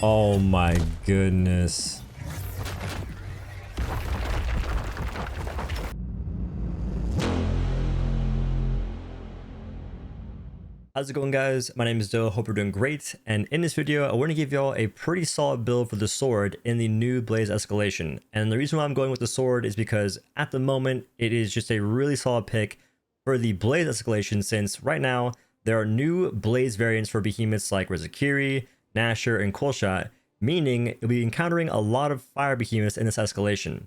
Oh my goodness. How's it going, guys? My name is Doe. Hope you're doing great. And in this video, I want to give y'all a pretty solid build for the sword in the new Blaze Escalation. And the reason why I'm going with the sword is because at the moment, it is just a really solid pick for the Blaze Escalation, since right now there are new Blaze variants for behemoths like Rizakiri, Nasher, and Coolshot, meaning you'll be encountering a lot of fire behemoths in this escalation,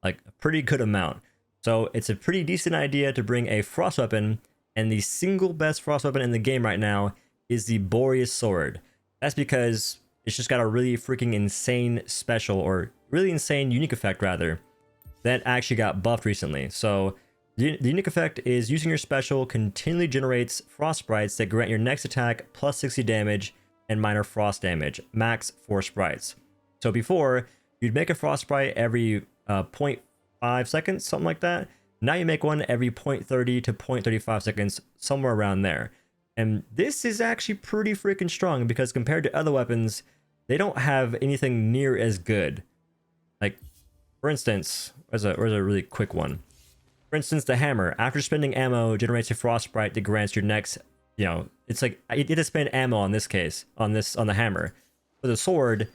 like a pretty good amount. So it's a pretty decent idea to bring a frost weapon, and the single best frost weapon in the game right now is the Boreas Sword. That's because it's just got a really freaking insane special, or really insane unique effect rather, that actually got buffed recently. So the unique effect is using your special continually generates frost sprites that grant your next attack plus 60 damage and minor frost damage, max 4 sprites. So before, you'd make a frost sprite every 0.5 seconds, something like that. Now you make one every 0.30 to 0.35 seconds, somewhere around there. And this is actually pretty freaking strong because compared to other weapons, they don't have anything near as good. Like, for instance, where's a really quick one. For instance, the hammer, after spending ammo, generates a frost sprite that grants your next, it's like, you did spend ammo on this case, on the hammer. For the sword,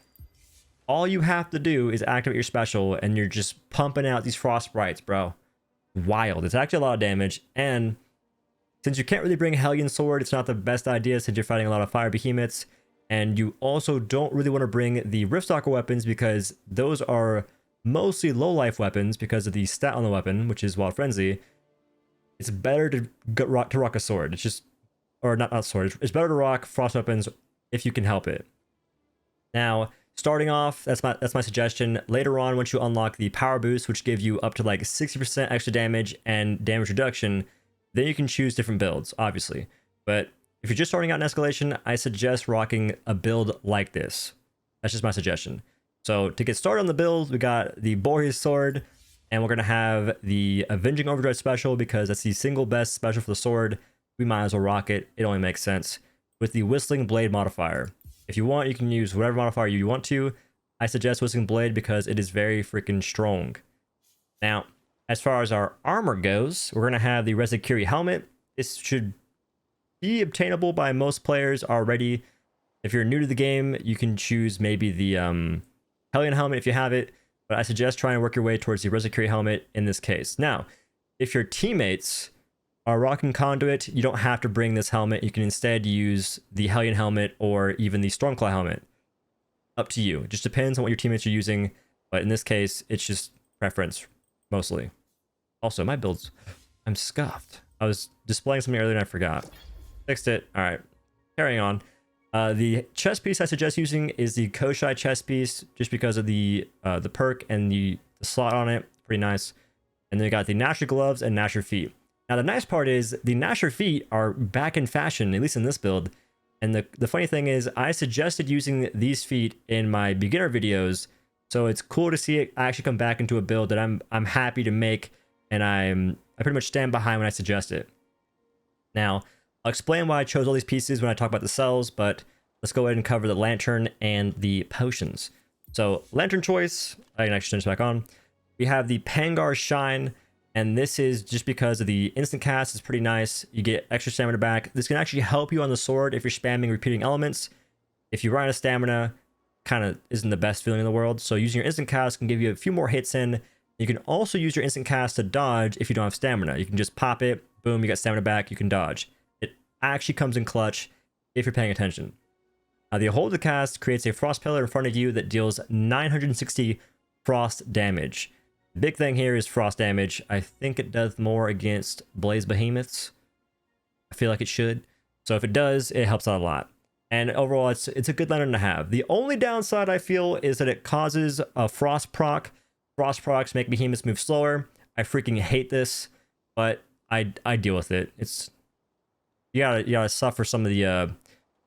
all you have to do is activate your special and you're just pumping out these frost sprites, bro. Wild. It's actually a lot of damage, and since you can't really bring Hellion Sword, it's not the best idea since you're fighting a lot of fire behemoths, and you also don't really want to bring the Riftstalker weapons because those are mostly low life weapons because of the stat on the weapon, which is Wild Frenzy. It's better to rock a sword. It's just, or not sword. It's better to rock frost weapons if you can help it. Now, starting off, that's my suggestion. Later on, once you unlock the power boost, which give you up to like 60% extra damage and damage reduction, then you can choose different builds, obviously. But if you're just starting out in Escalation, I suggest rocking a build like this. That's just my suggestion. So to get started on the build, we got the Boreas Sword, and we're going to have the Avenging Overdrive special because that's the single best special for the sword. We might as well rock it. It only makes sense. With the Whistling Blade modifier. If you want, you can use whatever modifier you want to. I suggest Whistling Blade because it is very freaking strong. Now, as far as our armor goes, we're going to have the Rizakiri helmet. This should be obtainable by most players already. If you're new to the game, you can choose maybe the Hellion helmet if you have it, but I suggest trying to work your way towards the Rizakiri helmet in this case. Now, if your teammates are rocking Conduit, you don't have to bring this helmet. You can instead use the Hellion helmet or even the Stormclaw helmet. Up to you. It just depends on what your teammates are using, but in this case, it's just preference, mostly. Also, my builds, I'm scuffed. I was displaying something earlier and I forgot. Fixed it. All right, carrying on. The chest piece I suggest using is the Koshai chest piece, just because of the perk and the slot on it. Pretty nice. And then we got the Nasher gloves and Nasher feet. Now, the nice part is the Nasher feet are back in fashion, at least in this build. And the funny thing is, I suggested using these feet in my beginner videos, so it's cool to see it actually come back into a build that I'm happy to make, and I pretty much stand behind when I suggest it. Now, I'll explain why I chose all these pieces when I talk about the cells, but let's go ahead and cover the lantern and the potions. So, lantern choice, I can actually turn this back on. We have the Pangar Shine. And this is just because of the instant cast. It's pretty nice. You get extra stamina back. This can actually help you on the sword if you're spamming repeating elements. If you run out of stamina, kind of isn't the best feeling in the world. So using your instant cast can give you a few more hits in. You can also use your instant cast to dodge if you don't have stamina. You can just pop it, boom, you got stamina back, you can dodge. It actually comes in clutch if you're paying attention. The hold the cast creates a frost pillar in front of you that deals 960 frost damage. The big thing here is frost damage. I think it does more against Blaze Behemoths. I feel like it should. So if it does, it helps out a lot. And overall, it's a good lantern to have. The only downside I feel is that it causes a frost proc. Frost procs make behemoths move slower. I freaking hate this, but I deal with it. It's you gotta suffer some of the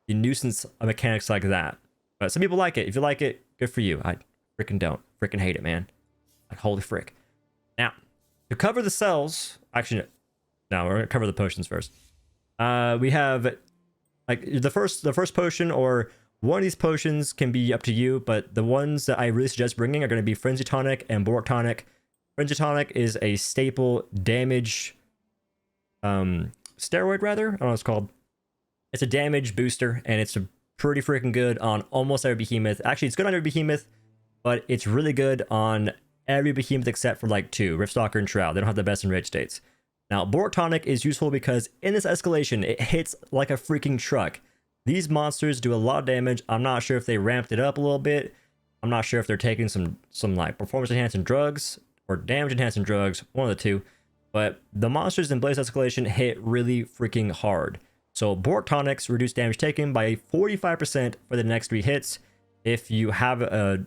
nuisance mechanics like that. But some people like it. If you like it, good for you. I freaking don't. Freaking hate it, man. Like, holy frick. Now, to cover the cells, actually, no, we're gonna cover the potions first. We have like the first potion, or One of these potions can be up to you, but the ones that I really suggest bringing are going to be Frenzy Tonic and Bork Tonic. Frenzy Tonic is a staple damage steroid, rather. I don't know what it's called. It's a damage booster, and it's pretty freaking good on almost every behemoth. Actually, it's good on every behemoth, but it's really good on every behemoth except for like 2, Riftstalker and Shroud. They don't have the best enraged states. Now, Bork Tonic is useful because in this escalation, it hits like a freaking truck. These monsters do a lot of damage. I'm not sure if they ramped it up a little bit. I'm not sure if they're taking some like performance enhancing drugs or damage enhancing drugs, one of the two. But the monsters in Blaze Escalation hit really freaking hard. So Bork Tonics reduce damage taken by 45% for the next 3 hits. If you have a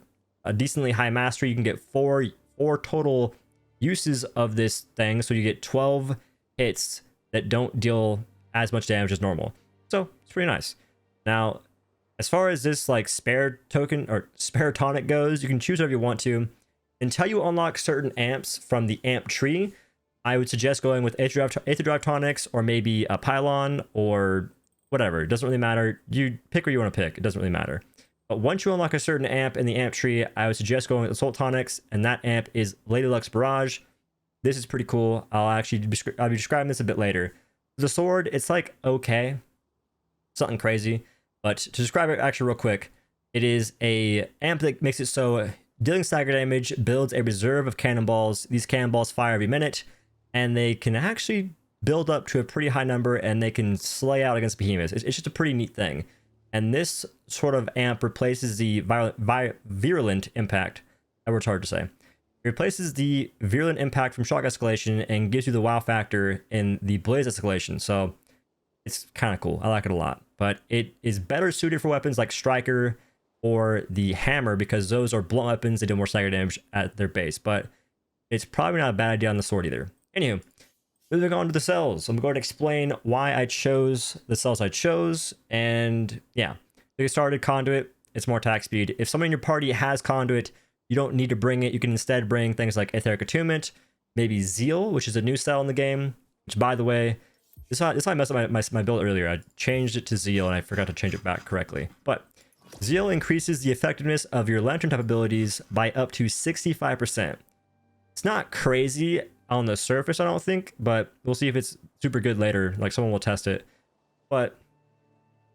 decently high mastery, you can get four total uses of this thing. So you get 12 hits that don't deal as much damage as normal. So it's pretty nice. Now, as far as this like spare token or spare tonic goes, you can choose whatever you want to. Until you unlock certain amps from the amp tree, I would suggest going with Aether Drive Tonics or maybe a Pylon or whatever. It doesn't really matter. You pick what you want to pick. It doesn't really matter. But once you unlock a certain amp in the amp tree, I would suggest going with Assault Tonics, and that amp is Lady Luck's Barrage. This is pretty cool. I'll be describing this a bit later. The sword, it's like okay. Something crazy. But to describe it actually real quick, it is a amp that makes it so dealing stagger damage builds a reserve of cannonballs. These cannonballs fire every minute, and they can actually build up to a pretty high number, and they can slay out against behemoths. It's just a pretty neat thing. And this sort of amp replaces the virulent impact. That word's hard to say. It replaces the virulent impact from Shock Escalation and gives you the wow factor in the Blaze Escalation. So it's kind of cool. I like it a lot. But it is better suited for weapons like Striker or the Hammer because those are blunt weapons. They do more stagger damage at their base. But it's probably not a bad idea on the sword either. Anywho, moving on to the cells. I'm going to explain why I chose the cells I chose. And yeah, to get started, Conduit, it's more attack speed. If someone in your party has Conduit, you don't need to bring it. You can instead bring things like Etheric Attunement, maybe Zeal, which is a new cell in the game, which by the way, this is how I messed up my build earlier. I changed it to Zeal and I forgot to change it back correctly. But Zeal increases the effectiveness of your Lantern type abilities by up to 65%. It's not crazy on the surface, I don't think, but we'll see if it's super good later. Like someone will test it. But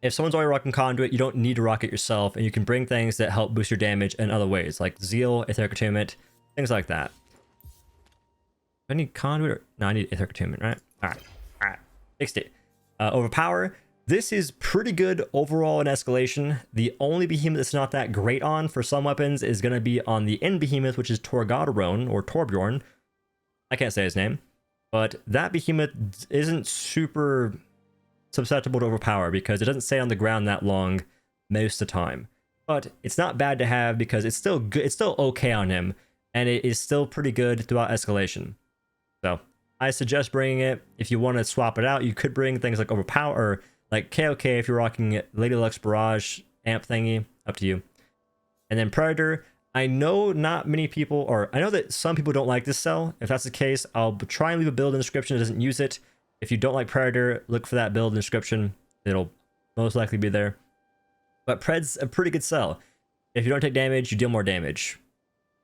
if someone's already rocking Conduit, you don't need to rock it yourself, and you can bring things that help boost your damage in other ways, like Zeal, Etheric Attunement, things like that. Do I need Conduit? Or... No, I need Etheric Attunement, right? All right. Fixed it. Overpower. This is pretty good overall in Escalation. The only behemoth that's not that great on for some weapons is going to be on the end behemoth, which is Torgadorone or Torbjorn. I can't say his name, but that behemoth isn't super susceptible to overpower because it doesn't stay on the ground that long most of the time. But it's not bad to have because it's still good. It's still okay on him, and it is still pretty good throughout Escalation. So I suggest bringing it. If you want to swap it out, you could bring things like overpower or like KOK if you're rocking Lady Luck's Barrage amp thingy. Up to you. And then Predator. I know not many people, or I know that some people don't like this cell. If that's the case, I'll try and leave a build in the description that doesn't use it. If you don't like Predator, look for that build in the description. It'll most likely be there. But Pred's a pretty good cell. If you don't take damage, you deal more damage.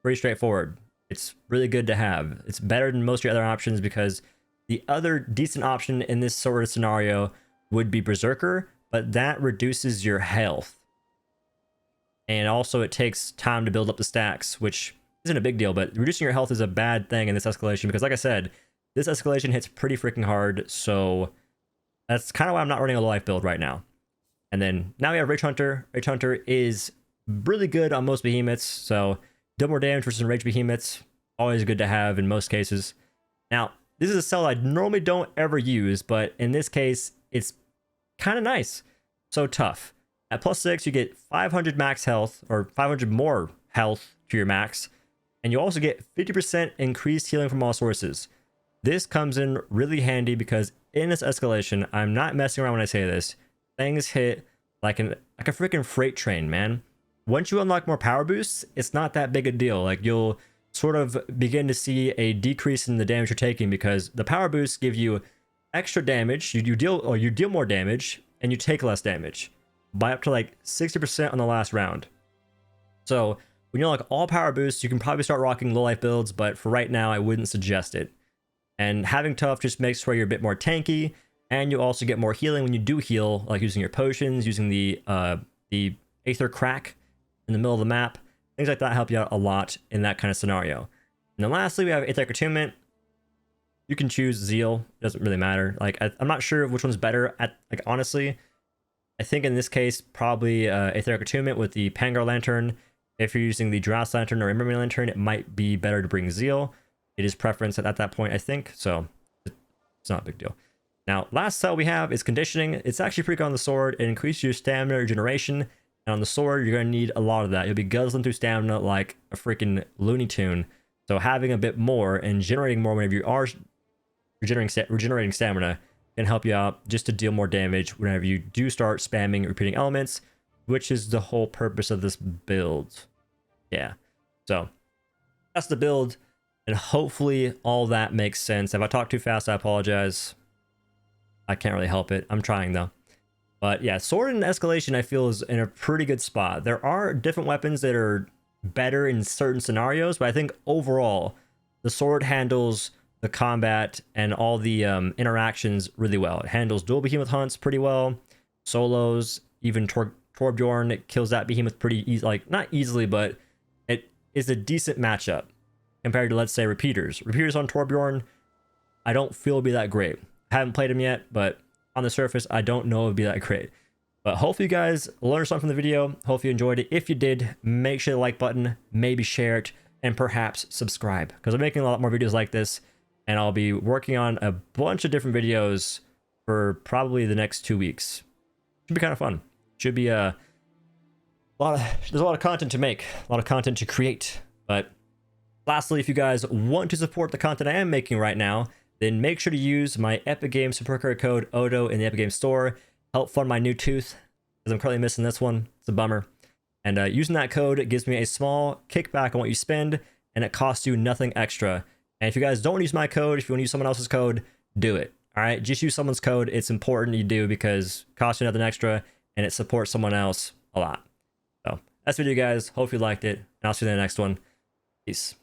Pretty straightforward. It's really good to have. It's better than most of your other options because the other decent option in this sort of scenario would be Berserker, but that reduces your health. And also it takes time to build up the stacks, which isn't a big deal, but reducing your health is a bad thing in this escalation because like I said, this escalation hits pretty freaking hard, so that's kind of why I'm not running a life build right now. And then now we have Rage Hunter. Rage Hunter is really good on most behemoths, so deal more damage versus Rage behemoths, always good to have in most cases. Now, this is a cell I normally don't ever use, but in this case, it's kind of nice. So tough. At +6, you get 500 max health, or 500 more health to your max, and you also get 50% increased healing from all sources. This comes in really handy because in this escalation, I'm not messing around when I say this, things hit like a freaking freight train, man. Once you unlock more power boosts, it's not that big a deal. Like you'll sort of begin to see a decrease in the damage you're taking because the power boosts give you extra damage. You deal more damage and you take less damage. by up to like 60% on the last round. So when you're like all power boosts, you can probably start rocking low life builds, but for right now, I wouldn't suggest it. And having tough just makes sure you're a bit more tanky, and you also get more healing when you do heal, like using your potions, using the Aether Crack in the middle of the map. Things like that help you out a lot in that kind of scenario. And then lastly, we have Aetheric Attunement. You can choose Zeal. It doesn't really matter. Like, I'm not sure which one's better. Like, honestly, I think in this case, probably Aetheric Attunement with the Pangar Lantern. If you're using the Dross Lantern or Memory Lantern, it might be better to bring Zeal. It is preference at that point, I think. So it's not a big deal. Now, last cell we have is Conditioning. It's actually pretty good on the sword. It increases your stamina regeneration. And on the sword, you're going to need a lot of that. You'll be guzzling through stamina like a freaking Looney Tune. So having a bit more and generating more whenever you are regenerating stamina can help you out just to deal more damage whenever you do start spamming repeating elements, which is the whole purpose of this build. Yeah. So that's the build. And hopefully all that makes sense. If I talk too fast, I apologize. I can't really help it. I'm trying though. But yeah, sword and escalation I feel is in a pretty good spot. There are different weapons that are better in certain scenarios, but I think overall the sword handles the combat and all the interactions really well. It handles dual behemoth hunts pretty well, solos, even Torbjorn, it kills that behemoth pretty easy, like not easily, but it is a decent matchup compared to, let's say, repeaters. Repeaters on Torbjorn, I don't feel would be that great. I haven't played him yet, but on the surface, I don't know it would be that great. But hopefully you guys learned something from the video. Hopefully you enjoyed it. If you did, make sure to like button, maybe share it, and perhaps subscribe, because I'm making a lot more videos like this, and I'll be working on a bunch of different videos for probably the next 2 weeks. Should be kind of fun. Should be there's a lot of content to make, a lot of content to create. But lastly, if you guys want to support the content I am making right now, then make sure to use my Epic Games supercard code OhDough in the Epic Games Store. Help fund my new tooth, because I'm currently missing this one. It's a bummer. And using that code, it gives me a small kickback on what you spend, and it costs you nothing extra. And if you guys don't use my code, if you want to use someone else's code, do it. All right, just use someone's code. It's important you do, because it costs you nothing extra, and it supports someone else a lot. So that's the video, guys. Hope you liked it, and I'll see you in the next one. Peace.